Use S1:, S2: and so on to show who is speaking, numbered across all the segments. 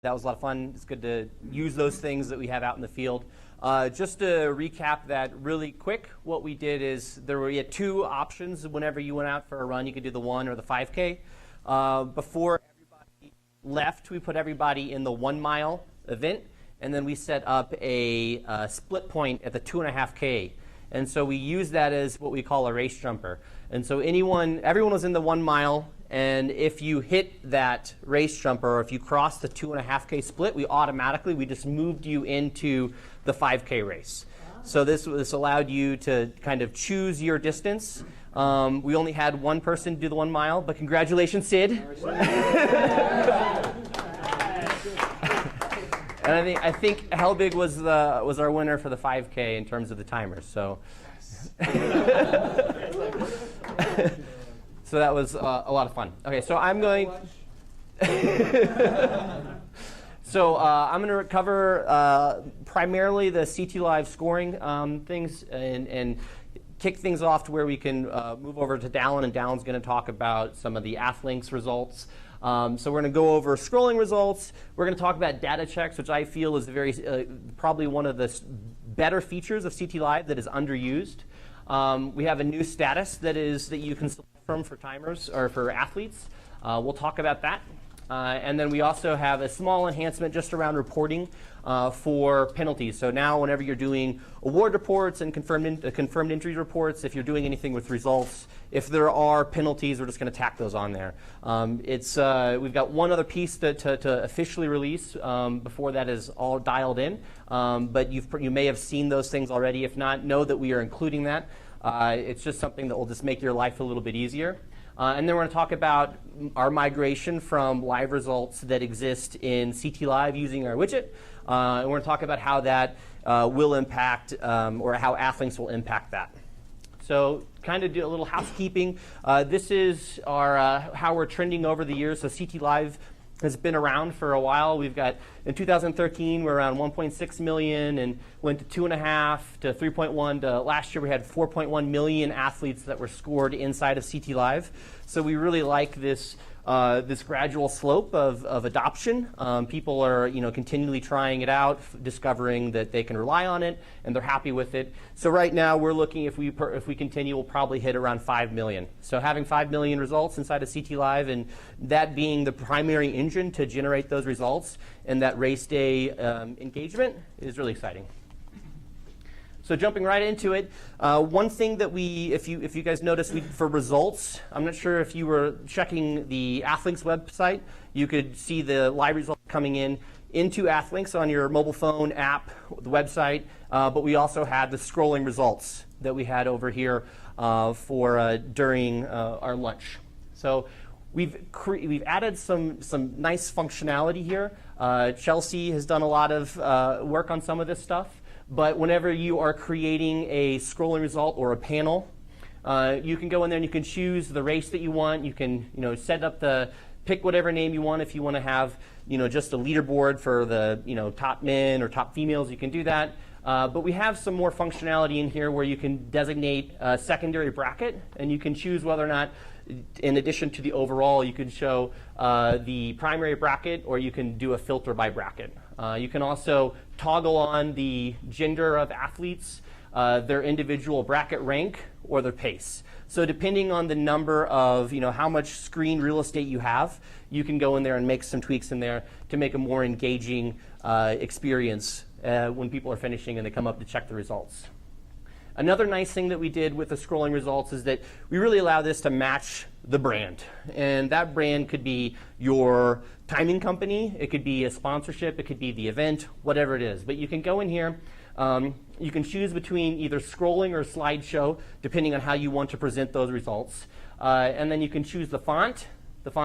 S1: That was a lot of fun. It's good to use those things that we have out in the field. Just to recap that really quick, what we did is we had two options whenever you went out for a run. You could do the 1 or the 5K. Before everybody left, we put everybody in the 1 mile event, and then we set up a split point at the 2.5K. And so we use that as what we call a race jumper. And so everyone was in the 1 mile, and if you hit that race jumper, or if you cross the 2.5K split, we just moved you into the 5K race. Wow. So this allowed you to kind of choose your distance. We only had one person do the 1 mile, but congratulations, Sid. And I think Helbig was our winner for the 5K in terms of the timers. So, so that was a lot of fun. Okay, so I'm going. I'm going to cover primarily the CTLive scoring things and kick things off to where we can move over to Dallin, and Dallin's going to talk about some of the Athlinks results. So we're going to go over scrolling results. We're going to talk about data checks, which I feel is probably one of the better features of CTLive that is underused. We have a new status that you can select from for timers or for athletes. We'll talk about that. And then we also have a small enhancement just around reporting for penalties. So now whenever you're doing award reports and confirmed injury reports, if you're doing anything with results, if there are penalties, we're just going to tack those on there. We've got one other piece to officially release before that is all dialed in. But you may have seen those things already. If not, know that we are including that. It's just something that will just make your life a little bit easier. And then we're going to talk about our migration from live results that exist in CTLive using our widget. And we're going to talk about how that will impact, or how Athlinks will impact that. So kind of do a little housekeeping. This is how we're trending over the years. So CTLive has been around for a while. We've got, in 2013, we're around 1.6 million and went to 2.5 to 3.1 to last year we had 4.1 million athletes that were scored inside of CTLive. So we really like this gradual slope of adoption. People are continually trying it out, discovering that they can rely on it, and they're happy with it. So right now we're looking, if we continue, we'll probably hit around 5 million. So having 5 million results inside of CTLive, and that being the primary engine to generate those results and that race day engagement is really exciting. So jumping right into it, one thing that if you guys noticed, for results, I'm not sure if you were checking the Athlinks website, you could see the live results coming into Athlinks on your mobile phone app, the website, but we also had the scrolling results that we had over here during our lunch. So we've added some nice functionality here. Chelsea has done a lot of work on some of this stuff. But whenever you are creating a scrolling result or a panel, you can go in there and you can choose the race that you want. You can set up pick whatever name you want. If you want to have just a leaderboard for the top men or top females, you can do that. But we have some more functionality in here where you can designate a secondary bracket, and you can choose whether or not, in addition to the overall, you can show the primary bracket, or you can do a filter by bracket. You can also toggle on the gender of athletes, their individual bracket rank, or their pace. So depending on the number of, how much screen real estate you have, you can go in there and make some tweaks in there to make a more engaging experience when people are finishing and they come up to check the results. Another nice thing that we did with the scrolling results is that we really allow this to match the brand. And that brand could be your timing company, it could be a sponsorship, it could be the event, whatever it is. But you can go in here, you can choose between either scrolling or slideshow, depending on how you want to present those results. And then you can choose the font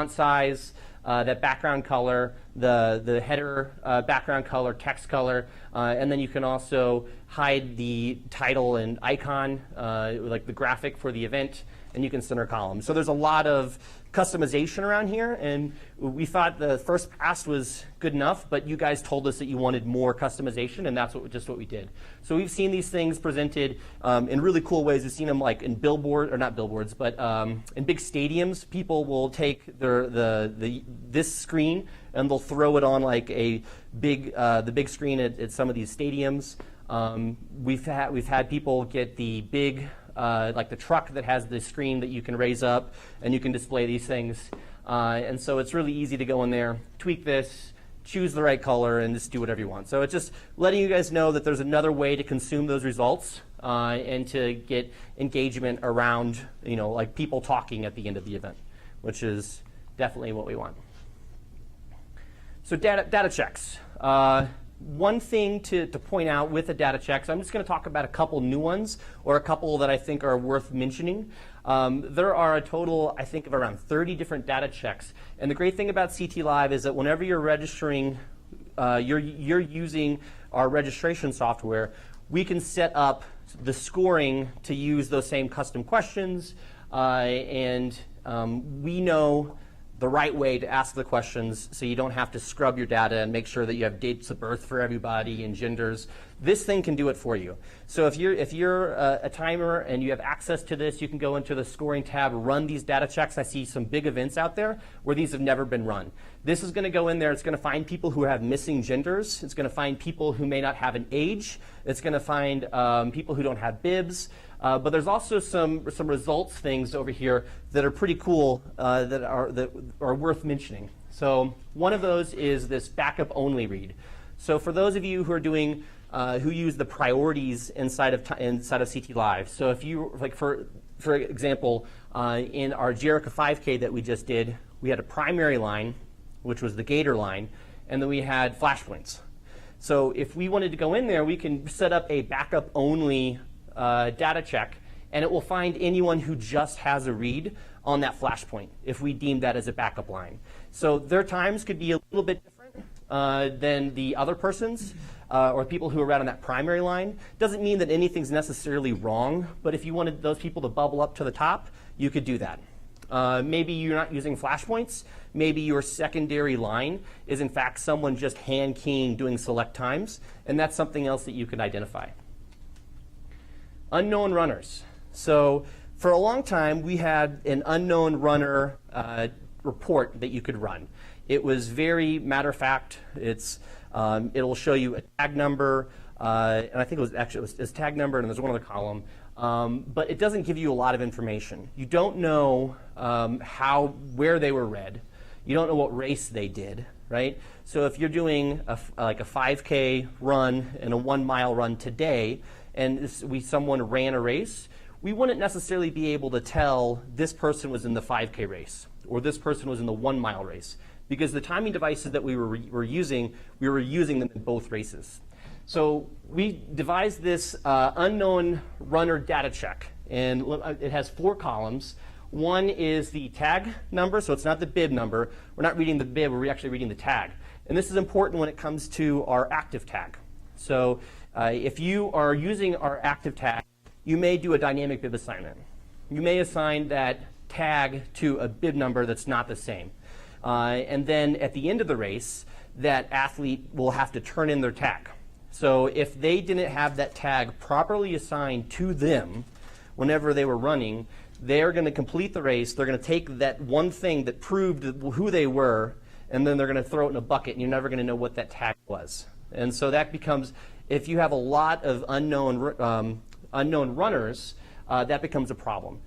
S1: size, that background color, the header background color, text color, and then you can also hide the title and icon, like the graphic for the event, and you can center column. So there's a lot of customization around here, and we thought the first pass was good enough, but you guys told us that you wanted more customization, and that's just what we did. So we've seen these things presented in really cool ways. We've seen them like in not billboards, but in big stadiums. People will take this screen and they'll throw it on like a big, the big screen at some of these stadiums. We've had people get the big, like the truck that has the screen that you can raise up, and you can display these things. And so it's really easy to go in there, tweak this, choose the right color, and just do whatever you want. So it's just letting you guys know that there's another way to consume those results and to get engagement around, like people talking at the end of the event, which is definitely what we want. So data checks. One thing to point out with the data checks, I'm just going to talk about a couple new ones or a couple that I think are worth mentioning. There are a total, I think, of around 30 different data checks. And the great thing about CTLive is that whenever you're registering, you're using our registration software, we can set up the scoring to use those same custom questions. And we know the right way to ask the questions so you don't have to scrub your data and make sure that you have dates of birth for everybody and genders. This thing can do it for you. So if you're a timer and you have access to this, you can go into the scoring tab, run these data checks. I see some big events out there where these have never been run. This is going to go in there. It's going to find people who have missing genders. It's going to find people who may not have an age. It's going to find people who don't have bibs. But there's also some results things over here that are pretty cool that are worth mentioning. So one of those is this backup only read. So for those of you who are doing who use the priorities inside of CTLive. So if you like for example in our Jericho 5K that we just did, we had a primary line, which was the Gator line, and then we had flashpoints. So if we wanted to go in there, we can set up a backup only data check, and it will find anyone who just has a read on that flashpoint if we deem that as a backup line. So their times could be a little bit different than the other person's or people who are right on that primary line. Doesn't mean that anything's necessarily wrong, but if you wanted those people to bubble up to the top, you could do that. Maybe you're not using flashpoints. Maybe your secondary line is in fact someone just hand keying doing select times, and that's something else that you can identify. Unknown runners. So for a long time, we had an unknown runner report that you could run. It was very matter of fact. It'll show you a tag number, and I think it was tag number, and there's one other column. But it doesn't give you a lot of information. You don't know where they were read. You don't know what race they did, right? So if you're doing like a 5K run and a 1 mile run today, and someone ran a race, we wouldn't necessarily be able to tell this person was in the 5K race or this person was in the 1 mile race, because the timing devices that we were using them in both races. So we devised this unknown runner data check, and it has 4 columns. One is the tag number, so it's not the bib number. We're not reading the bib, we're actually reading the tag. And this is important when it comes to our active tag. So if you are using our active tag, you may do a dynamic bib assignment. You may assign that tag to a bib number that's not the same. And then at the end of the race, that athlete will have to turn in their tag. So if they didn't have that tag properly assigned to them whenever they were running, they're going to complete the race. They're going to take that one thing that proved who they were, and then they're going to throw it in a bucket, and you're never going to know what that tag was. And so that becomes, if you have a lot of unknown runners, that becomes a problem.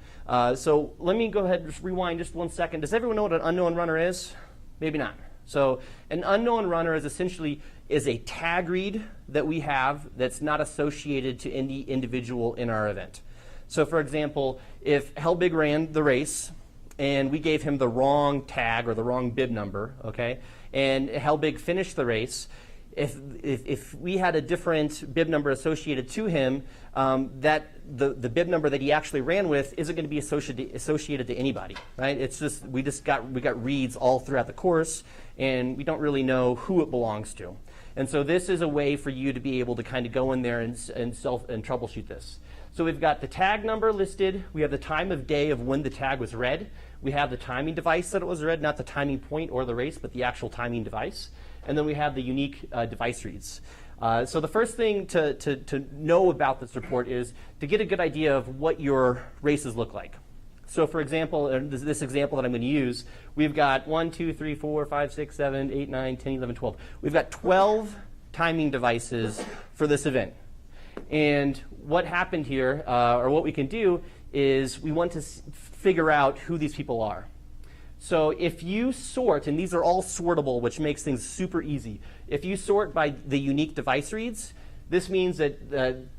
S1: So let me go ahead and just rewind just 1 second. Does everyone know what an unknown runner is? Maybe not. So an unknown runner is essentially a tag read that we have that's not associated to any individual in our event. So for example, if Helbig ran the race and we gave him the wrong tag or the wrong bib number, okay, and Helbig finished the race, if we had a different bib number associated to him, that the bib number that he actually ran with isn't going to be associated to anybody, right? It's just we got reads all throughout the course, and we don't really know who it belongs to. And so this is a way for you to be able to kind of go in there and troubleshoot this. So we've got the tag number listed. We have the time of day of when the tag was read. We have the timing device that it was read, not the timing point or the race, but the actual timing device. And then we have the unique device reads. So the first thing to know about this report is to get a good idea of what your races look like. So for example, this example that I'm going to use, we've got 1, 2, 3, 4, 5, 6, 7, 8, 9, 10, 11, 12. We've got 12 timing devices for this event. And what happened here, or what we can do, is we want to figure out who these people are. So if you sort, and these are all sortable, which makes things super easy. If you sort by the unique device reads, this means that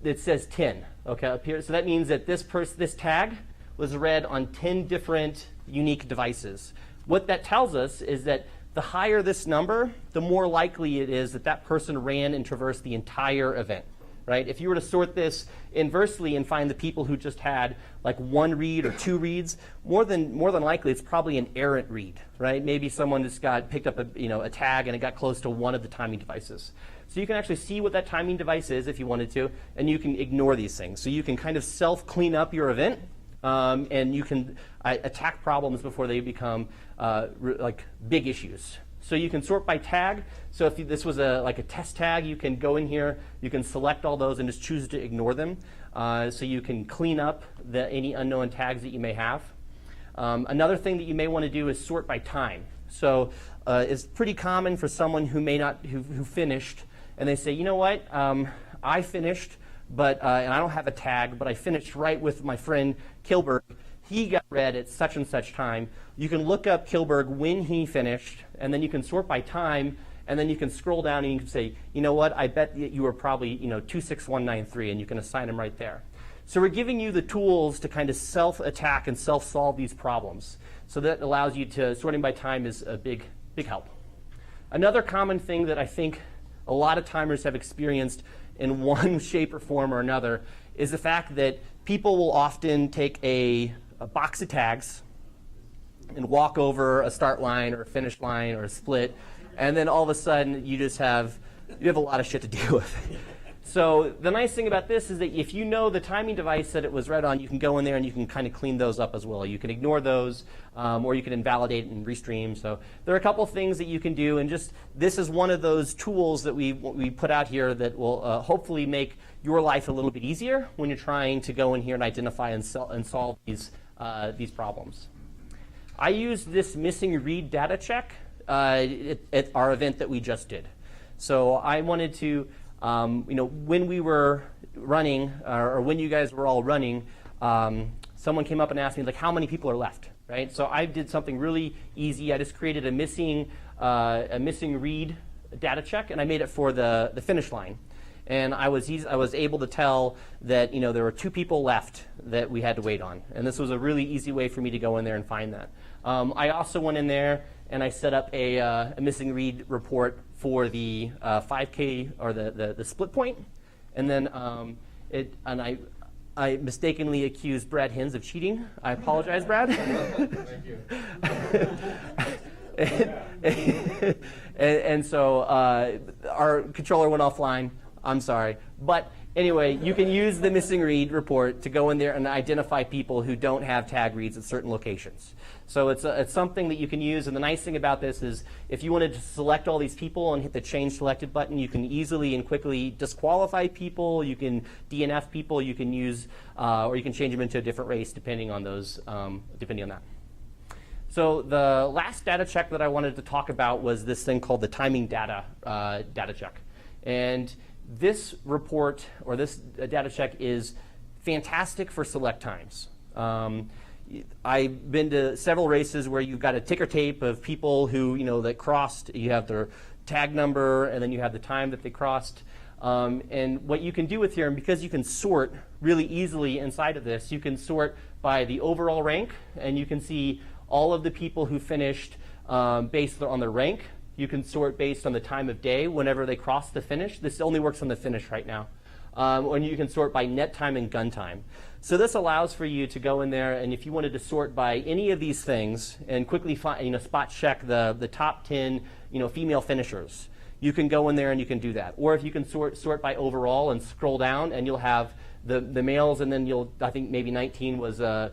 S1: it says 10, okay, up here. So that means that this tag was read on 10 different unique devices. What that tells us is that the higher this number, the more likely it is that that person ran and traversed the entire event. Right? If you were to sort this inversely and find the people who just had like 1 read or 2 reads, more than likely it's probably an errant read, right? Maybe someone just picked up a tag and it got close to one of the timing devices. So you can actually see what that timing device is if you wanted to, and you can ignore these things. So you can kind of self-clean up your event, and you can attack problems before they become like big issues. So you can sort by tag. So if this was like a test tag, you can go in here, you can select all those and just choose to ignore them. So you can clean up any unknown tags that you may have. Another thing that you may want to do is sort by time. So it's pretty common for someone who who finished, and they say, you know what, I finished, but and I don't have a tag, but I finished right with my friend Kilberg. He got read at such and such time. You can look up Kilberg when he finished, and then you can sort by time, and then you can scroll down and you can say, you know what, I bet you were probably 26193, and you can assign them right there. So we're giving you the tools to kind of self-attack and self-solve these problems. So that allows you to, sorting by time is a big help. Another common thing that I think a lot of timers have experienced in one shape or form or another is the fact that people will often take a box of tags and walk over a start line or a finish line or a split, and then all of a sudden you have a lot of shit to deal with. So the nice thing about this is that if you know the timing device that it was read on, you can go in there and you can kind of clean those up as well. You can ignore those, or you can invalidate and restream. So there are a couple things that you can do, and just this is one of those tools that we put out here that will hopefully make your life a little bit easier when you're trying to go in here and identify and solve these problems. I used this missing read data check at our event that we just did. So I wanted to, when we were running, or when you guys were all running, someone came up and asked me, like, how many people are left, right? So I did something really easy. I just created a missing read data check, and I made it for the finish line. And I was able to tell that there were 2 people left that we had to wait on. And this was a really easy way for me to go in there and find that. I also went in there and I set up a missing read report for the 5K or the split point. And then I mistakenly accused Brad Hins of cheating. I apologize, Brad.
S2: Thank you.
S1: and so our controller went offline. I'm sorry. But anyway, you can use the missing read report to go in there and identify people who don't have tag reads at certain locations. So it's something that you can use. And the nice thing about this is if you wanted to select all these people and hit the change selected button, you can easily and quickly disqualify people. You can DNF people. You can use, or you can change them into a different race depending on those, depending on that. So the last data check that I wanted to talk about was this thing called the timing data check. And this report, or this data check, is fantastic for select times. I've been to several races where you've got a ticker tape of people who, that crossed. You have their tag number, and then you have the time that they crossed. And what you can do with here, and because you can sort really easily inside of this, you can sort by the overall rank, and you can see all of the people who finished based on their rank. You can sort based on the time of day whenever they cross the finish. This only works on the finish right now. And you can sort by net time and gun time. So this allows for you to go in there, and if you wanted to sort by any of these things and quickly find, spot check the top 10 female finishers, you can go in there and you can do that. Or if you can sort by overall and scroll down, and you'll have the males, and then I think maybe 19 was a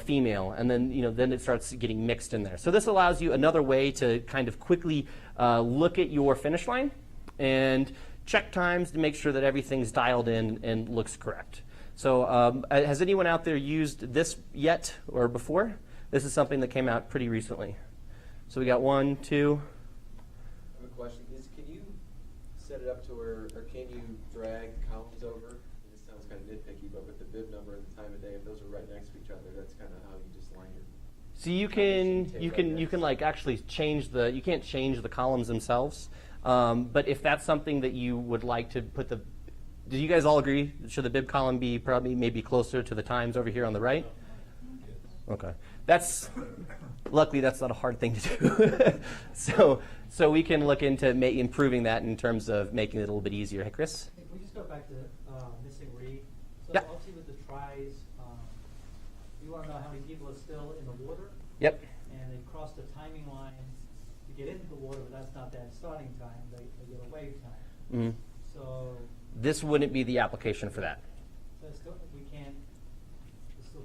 S1: female, and then then it starts getting mixed in there. So this allows you another way to kind of quickly look at your finish line and check times to make sure that everything's dialed in and looks correct. So has anyone out there used this yet or before? This is something that came out pretty recently. So we got 1, 2.
S2: I have a question. Can you set it up to where, or can you drag columns over? This sounds kind of nitpicky, but with the bib number and the time of day, if those are right next to each other, that's kind of how you just line it.
S1: So you can like actually change the, you can't change the columns themselves, but if that's something that you would like to put the, do you guys all agree? Should the bib column be probably maybe closer to the times over here on the right? Okay, luckily that's not a hard thing to do. so we can look into improving that in terms of making it a little bit easier. Hey, Chris?
S3: If we just go back to missing read. So
S1: yep.
S3: Obviously with the tries, you want to know how many people are still in the water.
S1: Yep.
S3: And they cross the timing line to get into the water, but that's not that starting time. They get a wave time.
S1: Mm-hmm.
S3: So
S1: this wouldn't be the application for that.
S3: So we still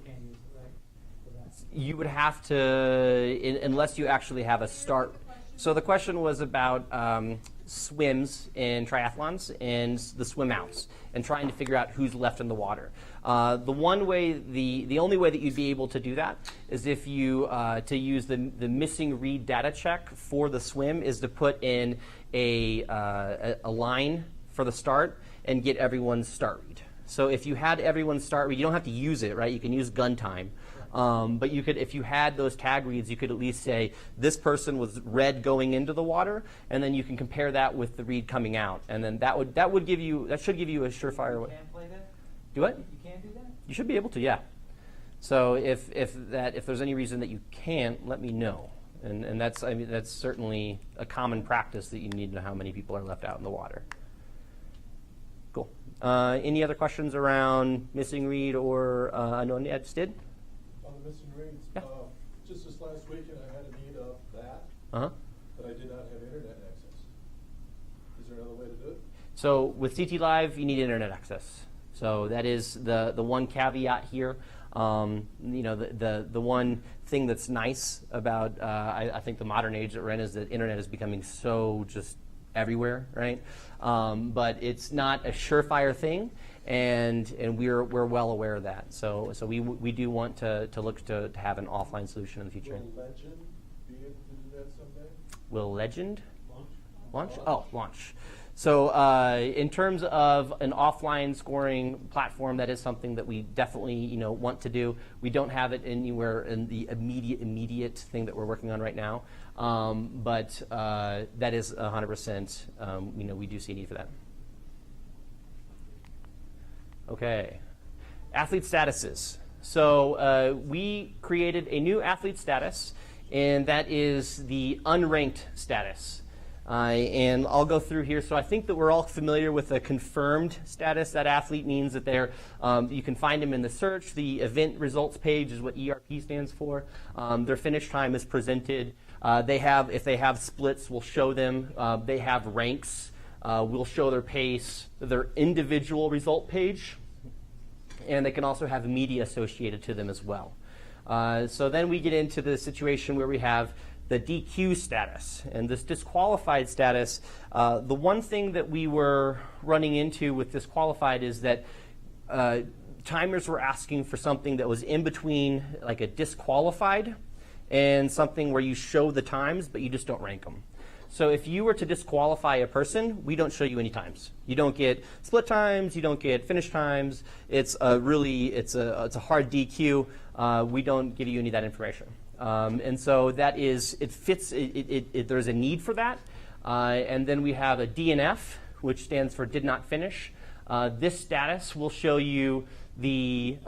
S3: can't use it, right? For that.
S1: You would have to, unless you actually have a start. So the question was about swims in triathlons and the swim outs and trying to figure out who's left in the water. The only way that you'd be able to do that is if you to use the missing read data check for the swim is to put in a line for the start and get everyone's start read. So if you had everyone's start read, you don't have to use it, right? You can use gun time. But you could, if you had those tag reads, you could at least say this person was red going into the water, and then you can compare that with the read coming out, and then that should give you a surefire way.
S3: You can play that?
S1: Do what?
S3: You can do that?
S1: You should be able to, yeah. So if there's any reason that you can't, let me know, and that's certainly a common practice that you need to know how many people are left out in the water. Cool. Any other questions around missing read or unknown edge did?
S4: On the missing reads,
S1: yeah.
S4: Just this last weekend I had a need of that, but I did not have internet access. Is there another way to do it?
S1: So with CTLive, you need internet access. So that is the one caveat here. The one thing that's nice about I think the modern age that we're in is that internet is becoming so just everywhere, right? But it's not a surefire thing, and we're well aware of that. So we do want to look to have an offline solution in the future.
S4: Will Legend be able to do that someday?
S1: Will Legend launch?
S4: Launch?
S1: Oh, launch. So in terms of an offline scoring platform, that is something that we definitely want to do. We don't have it anywhere in the immediate thing that we're working on right now, but that is 100%. We do see a need for that. Okay, athlete statuses. So we created a new athlete status, and that is the unranked status. And I'll go through here. So I think that we're all familiar with a confirmed status. That athlete means that they're, you can find them in the search. The event results page is what ERP stands for. Their finish time is presented. If they have splits, we'll show them. They have ranks. We'll show their pace, their individual result page. And they can also have media associated to them as well. So then we get into the situation where we have the DQ status. And this disqualified status, the one thing that we were running into with disqualified is that timers were asking for something that was in between like a disqualified and something where you show the times, but you just don't rank them. So if you were to disqualify a person, we don't show you any times. You don't get split times, you don't get finish times. It's a hard DQ. We don't give you any of that information. And so that is, it fits, there's a need for that. And then we have a DNF, which stands for did not finish. This status will show you the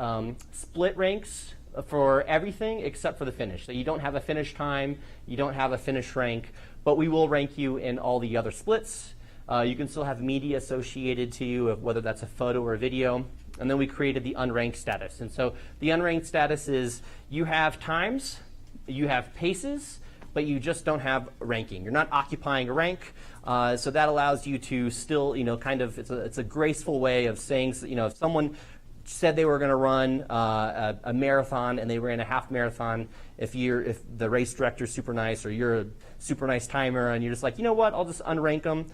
S1: split ranks for everything except for the finish. So you don't have a finish time, you don't have a finish rank, but we will rank you in all the other splits. You can still have media associated to you, whether that's a photo or a video. And then we created the unranked status. And so the unranked status is you have times, you have paces, but you just don't have ranking. You're not occupying a rank. So that allows you to still, it's a graceful way of saying, if someone said they were going to run a marathon and they ran a half marathon, if the race director's super nice or you're a super nice timer and you're just like, you know what, I'll just unrank them.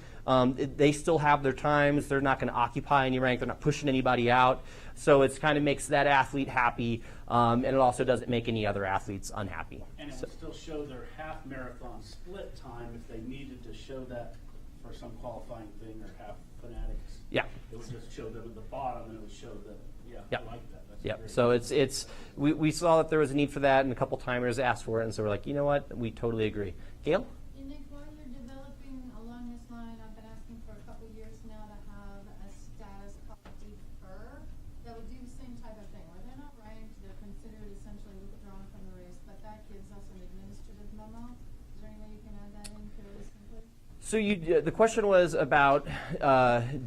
S1: They still have their times. They're not going to occupy any rank. They're not pushing anybody out. So it kind of makes that athlete happy, and it also doesn't make any other athletes unhappy.
S5: And it would still show their half marathon split time if they needed to show that for some qualifying thing or half fanatics.
S1: Yeah.
S5: It would just show them at the bottom, and it would show the,
S1: Yeah.
S5: I like that. That's
S1: Yep.
S5: great.
S1: So we saw that there was a need for that, and a couple timers asked for it, and so we're like, you know what, we totally agree. Gail?
S6: Nick, while you're developing along this line, I've been asking for a couple years now to have a status called defer that would do the same type of thing, where they're not ranked, they're considered essentially withdrawn from the race, but that gives us an administrative memo. Is there any way you can add that in fairly simply?
S1: So the question was about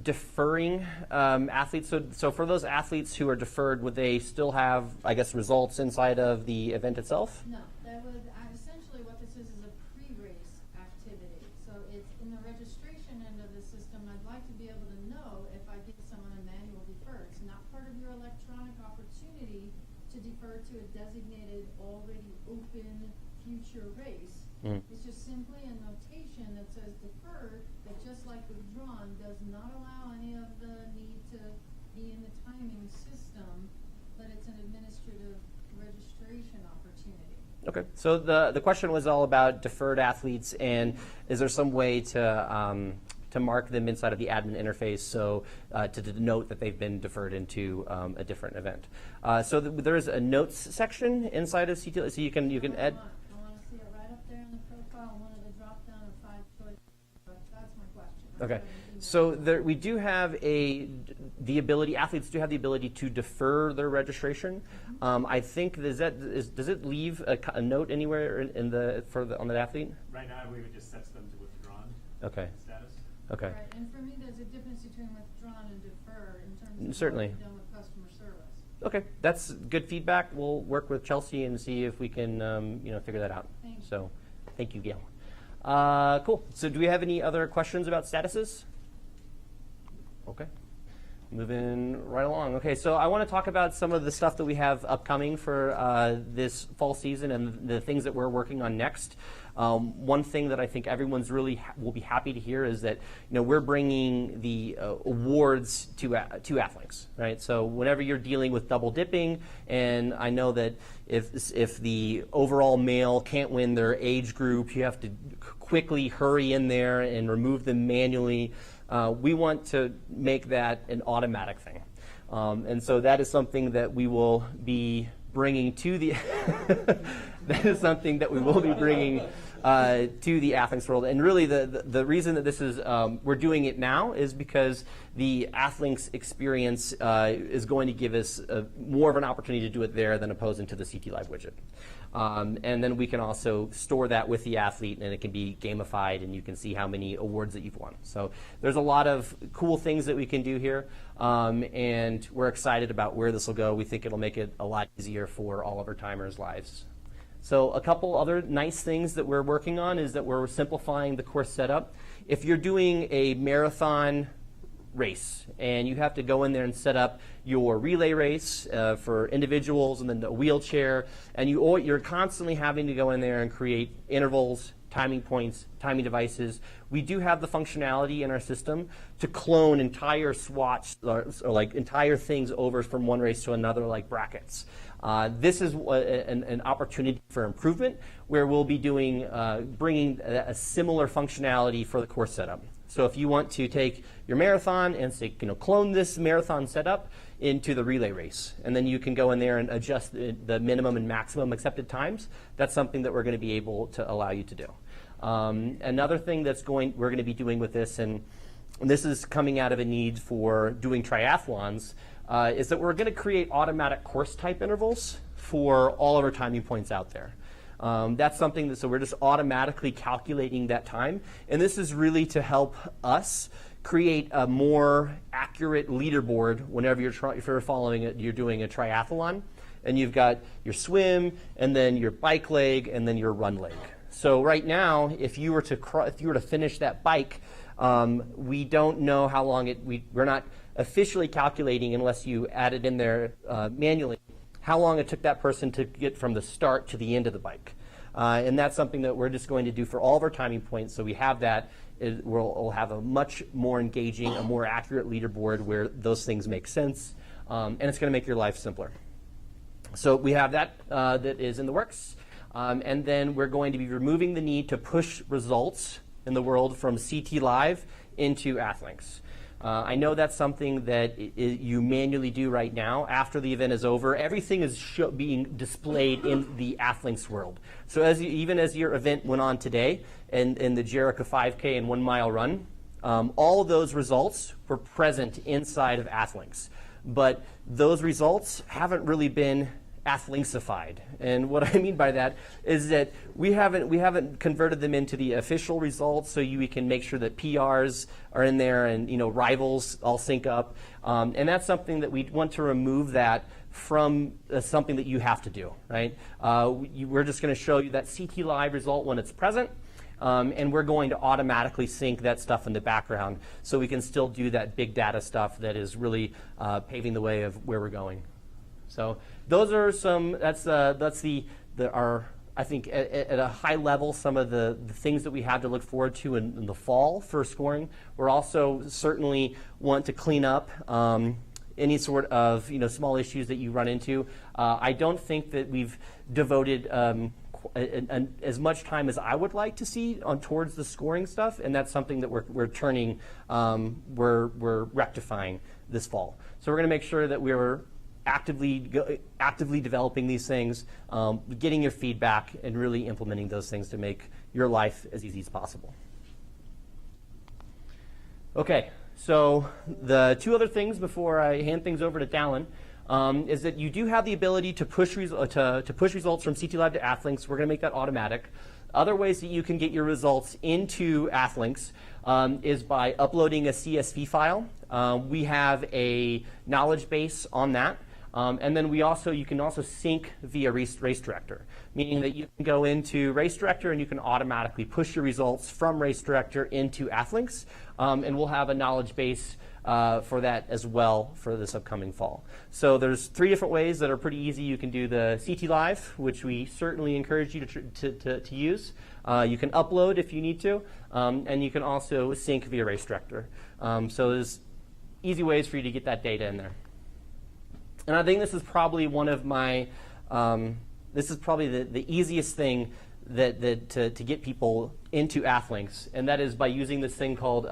S1: deferring athletes. So for those athletes who are deferred, would they still have, I guess, results inside of the event itself?
S6: No, that would, essentially what this is a pre-race activity. So it's in the registration end of the system. I'd like to be able to know if I give someone a manual defer. It's not part of your electronic opportunity to defer to a designated, already open future race. It's just simply a notation that says deferred, that just like withdrawn, does not allow any of the need to be in the timing system, but it's an administrative registration opportunity.
S1: Okay. So the question was all about deferred athletes, and is there some way to mark them inside of the admin interface so to denote that they've been deferred into a different event? So there is a notes section inside of CTLive, so you can add.
S6: I want to see it right up there in the profile, one of the drop-down of 5 choices. That's my question.
S1: Okay, so we do have the ability. Athletes do have the ability to defer their registration. I think does it leave a note anywhere on that athlete?
S5: Right now, we would just set them to withdrawn
S1: Okay.
S5: status.
S1: Okay.
S6: Right, and for me, there's a difference between withdrawn and defer in terms of
S1: Certainly.
S6: what we've done with customer service.
S1: Okay, that's good feedback. We'll work with Chelsea and see if we can figure that out.
S6: Thanks.
S1: So, thank you, Gail. Cool. So, do we have any other questions about statuses? Okay. Moving right along. Okay, so I want to talk about some of the stuff that we have upcoming for this fall season and the things that we're working on next. One thing that I think everyone's really will be happy to hear is that we're bringing the awards to athlinks, right? So whenever you're dealing with double dipping, and I know that if the overall male can't win their age group, you have to quickly hurry in there and remove them manually. We want to make that an automatic thing. And so that is something that we will be bringing to the that is something that we will be bringing to the athlinks world. And really the reason that this is we're doing it now is because the athlinks experience is going to give us more of an opportunity to do it there than opposing to the CTLive widget. And then we can also store that with the athlete, and it can be gamified, and you can see how many awards that you've won. So there's a lot of cool things that we can do here, and we're excited about where this will go. We think it'll make it a lot easier for all of our timers' lives. So a couple other nice things that we're working on is that we're simplifying the course setup. If you're doing a marathon race and you have to go in there and set up your relay race for individuals and then the wheelchair, and you're constantly having to go in there and create intervals, timing points, timing devices. We do have the functionality in our system to clone entire swatches or like entire things over from one race to another, like brackets. This is an opportunity for improvement where we'll be bringing a similar functionality for the course setup. So if you want to take your marathon and say, clone this marathon setup into the relay race, and then you can go in there and adjust the minimum and maximum accepted times, that's something that we're going to be able to allow you to do. Another thing we're going to be doing with this, and this is coming out of a need for doing triathlons, is that we're going to create automatic course type intervals for all of our timing points out there. That's something so we're just automatically calculating that time. And this is really to help us create a more accurate leaderboard whenever if you're doing a triathlon, and you've got your swim, and then your bike leg, and then your run leg. So right now, if you were to finish that bike, we don't know how long we're not officially calculating unless you add it in there manually, how long it took that person to get from the start to the end of the bike. And that's something that we're just going to do for all of our timing points, so we have that we'll have a much more engaging, a more accurate leaderboard where those things make sense, and it's going to make your life simpler. So we have that that is in the works, and then we're going to be removing the need to push results in the world from CTLive into Athlinks. I know that's something that you manually do right now. After the event is over, everything is being displayed in the Athlinks world. So even as your event went on today, in the Jericho 5K and 1 mile run, all of those results were present inside of Athlinks. But those results haven't really been Athlinksified. And what I mean by that is that we haven't converted them into the official results, so we can make sure that PRs are in there and rivals all sync up. And that's something that we want to remove that from something that you have to do, right? We're just going to show you that CTLive result when it's present. And we're going to automatically sync that stuff in the background so we can still do that big data stuff that is really paving the way of where we're going. So those are some, I think at a high level, some of the things that we have to look forward to in the fall for scoring. We're also certainly want to clean up any sort of small issues that you run into. I don't think that we've devoted as much time as I would like to see towards the scoring stuff, and that's something that we're rectifying this fall. So we're going to make sure that we're actively developing these things, getting your feedback, and really implementing those things to make your life as easy as possible. Okay, so the two other things before I hand things over to Dallin is that you do have the ability to push results from CTLive to Athlinks. We're going to make that automatic. Other ways that you can get your results into Athlinks is by uploading a CSV file. We have a knowledge base on that. And then you can also sync via Race Director, meaning that you can go into Race Director and you can automatically push your results from Race Director into Athlinks. And we'll have a knowledge base for that as well for this upcoming fall. So there's 3 different ways that are pretty easy. You can do the CTLive, which we certainly encourage you to use. You can upload if you need to, and you can also sync via Race Director. So there's easy ways for you to get that data in there. And I think this is probably one of my, this is probably the easiest thing to get people into Athlinks, and that is by using this thing called,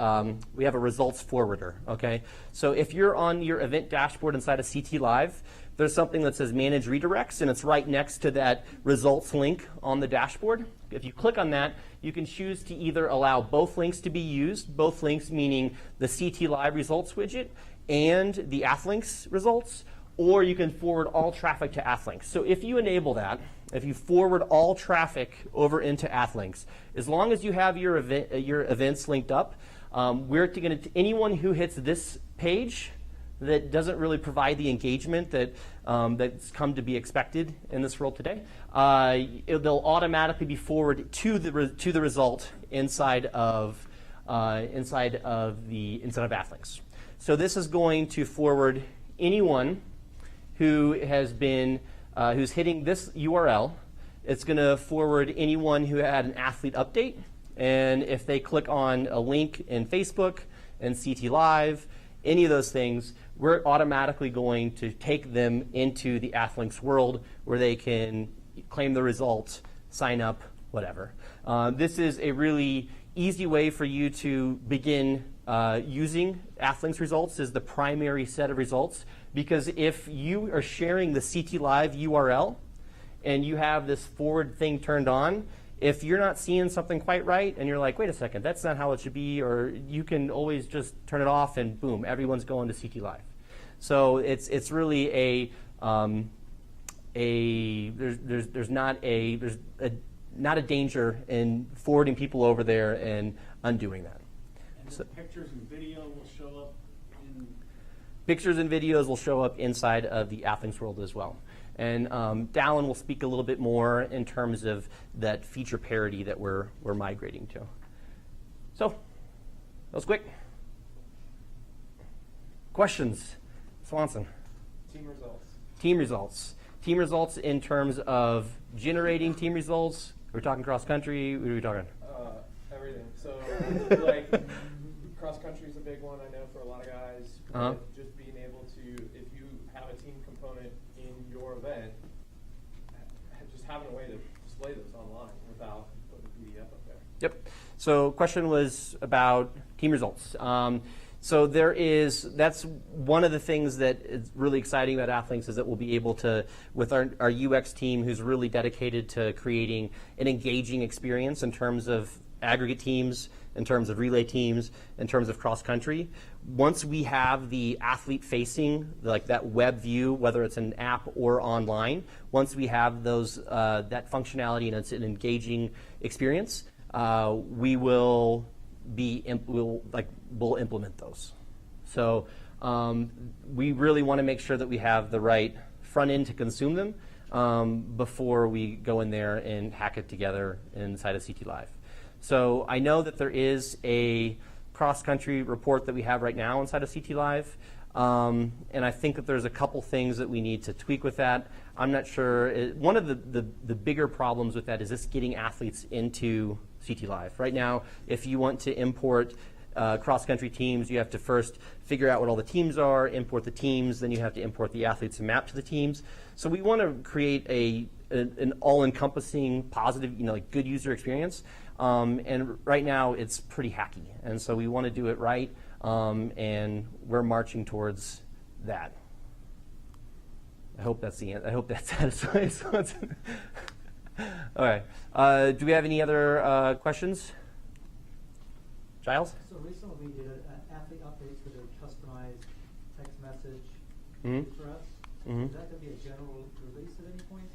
S1: we have a results forwarder, okay? So if you're on your event dashboard inside of CTLive, there's something that says Manage Redirects, and it's right next to that results link on the dashboard. If you click on that, you can choose to either allow both links to be used, both links meaning the CTLive results widget and the Athlinks results, or you can forward all traffic to Athlinks. So if you enable that, if you forward all traffic over into Athlinks, as long as you have your events linked up, we're going to anyone who hits this page that doesn't really provide the engagement that's come to be expected in this world today, they'll automatically be forwarded to the result inside of Athlinks. So this is going to forward anyone who has been who's hitting this URL. It's going to forward anyone who had an athlete update, and if they click on a link in Facebook and CTLive, any of those things, we're automatically going to take them into the Athlinks world where they can claim the results, sign up, whatever. This is a really easy way for you to begin using Athlinks results as the primary set of results, because if you are sharing the CTLive URL and you have this forward thing turned on, if you're not seeing something quite right and you're like, wait a second, that's not how it should be, or you can always just turn it off and boom, everyone's going to CTLive. So it's really there's not a danger in forwarding people over there and undoing that.
S5: And so pictures and video will show up in...
S1: Pictures and videos will show up inside of the Athlinks world as well. And Dallin will speak a little bit more in terms of that feature parity that we're migrating to. So, that was quick. Questions? Swanson.
S2: Team results.
S1: Team results. Team results in terms of generating team results. We're talking cross country. What are we talking?
S7: everything. So, like, cross country is a big one, I know, for a lot of guys.
S1: Uh-huh.
S7: But just being able to, if you have a team component in your event, just having a way to display those online without putting the PDF up there.
S1: Yep. So question was about team results. So that's one of the things that is really exciting about Athlinks is that we'll be able to, with our UX team who's really dedicated to creating an engaging experience in terms of aggregate teams, in terms of relay teams, in terms of cross country. Once we have the athlete facing, like that web view, whether it's an app or online, once we have those that functionality and it's an engaging experience, we'll implement those. So we really want to make sure that we have the right front end to consume them before we go in there and hack it together inside of CTLive. So I know that there is a cross-country report that we have right now inside of CTLive, and I think that there's a couple things that we need to tweak with that. I'm not sure. One of the bigger problems with that is just getting athletes into CTLive. Right now, if you want to import cross-country teams, you have to first figure out what all the teams are, import the teams, then you have to import the athletes and map to the teams. So we want to create an all-encompassing, positive, like good user experience. And right now, it's pretty hacky, and so we want to do it right, and we're marching towards that. I hope that's the end. I hope that satisfies. All right. Do we have any other questions? Giles?
S3: So recently we did athlete updates with a customized text message for us.
S1: Mm-hmm.
S3: Is that going to be a general release at any point?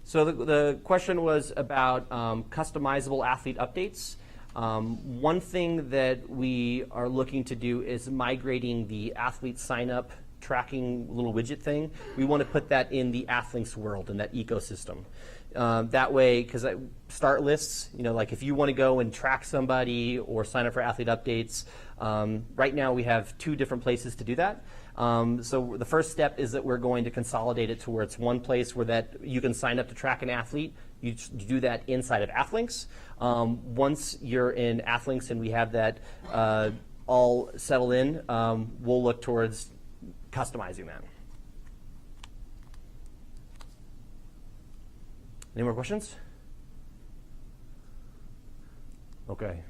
S1: So the question was about customizable athlete updates. One thing that we are looking to do is migrating the athlete sign-up tracking little widget thing. We want to put that in the Athlinks world, in that ecosystem. That way, because start lists, like if you want to go and track somebody or sign up for athlete updates, right now we have 2 different places to do that. So the first step is that we're going to consolidate it to where it's one place where that you can sign up to track an athlete. You do that inside of Athlinks. Once you're in Athlinks and we have that all settled in, we'll look towards customizing that. Any more questions? Okay.